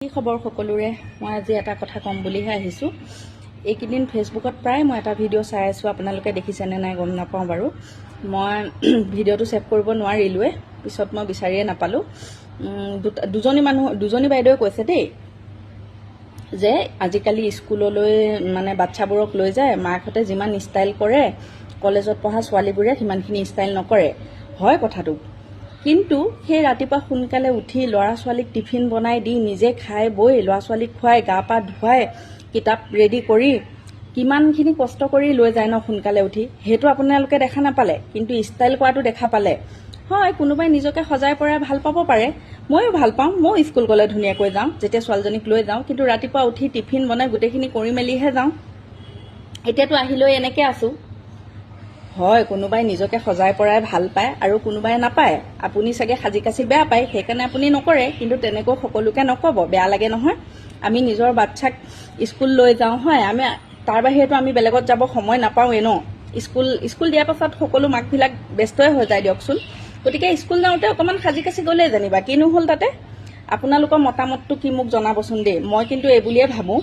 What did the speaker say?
কি খবৰ সকলোৰে মই আজি এটা কথা কম বুলিহে আহিছো এইকেইদিন ফেসবুকত প্ৰায় মই এটা ভিডিঅ' চাই আছো আপোনালোকে দেখিছেনে নাই গম নাপাওঁ বাৰু মই ভিডিঅ'টো সেভ কৰিব নোৱাৰিলোৱে পিছত মই বিচাৰিয়ে নাপালো দুজনী বাইদেৱে কৈছে দেই যে আজিকালি স্কুললৈ মানে বাচ্চাবোৰক লৈ যায় মাকহঁতে যিমান ষ্টাইল কৰে কলেজত পঢ়া ছোৱালীবোৰে সিমানখিনি ষ্টাইল নকৰে হয় কথাটো কিন্তু সেই ৰাতিপুৱা সোনকালে উঠি ল'ৰা ছোৱালীক টিফিন বনাই দি নিজে খাই বই ল'ৰা ছোৱালীক খুৱাই গা পা ধুৱাই কিতাপ ৰেডি কৰি কিমানখিনি কষ্ট কৰি লৈ যায় ন সোনকালে উঠি হেতু আপোনালোকে দেখা নাপালে কিন্তু ষ্টাইল কৰাটো দেখা পালে হয় কোনোবাই নিজকে সজাই পৰাই ভাল পাব পাৰে ময়ো ভাল পাওঁ মই স্কুল গলে ধুনীয়াকৈ যাওঁ যেতিয়া ছোৱালীজনীক লৈ যাওঁ কিন্তু ৰাতিপুৱা উঠি টিফিন বনাই গোটেইখিনি কৰি মেলিহে যাওঁ এতিয়াতো আহিলৈ এনেকৈ আছো হয় কোনোবাই নিজকে সজাই পৰাই ভাল পায় আৰু কোনোবাই নাপায় আপুনি চাগে সাজি কাচি বেয়া পায় সেইকাৰণে আপুনি নকৰে কিন্তু তেনেকৈ সকলোকে নকব বেয়া লাগে নহয় আমি নিজৰ বাচ্চাক স্কুল লৈ যাওঁ হয় আমি তাৰ বাহিৰেতো আমি বেলেগত যাব সময় নাপাওঁৱে ন স্কুল দিয়াৰ পাছত সকলো মাকবিলাক ব্যস্তই হৈ যায় দিয়কচোন গতিকে স্কুল যাওঁতে অকমান সাজি কাচি গ'লে জানিবা কিনো হ'ল তাতে আপোনালোকৰ মতামতটো কি মোক জনাবচোন দেই মই কিন্তু এই বুলিয়ে ভাবোঁ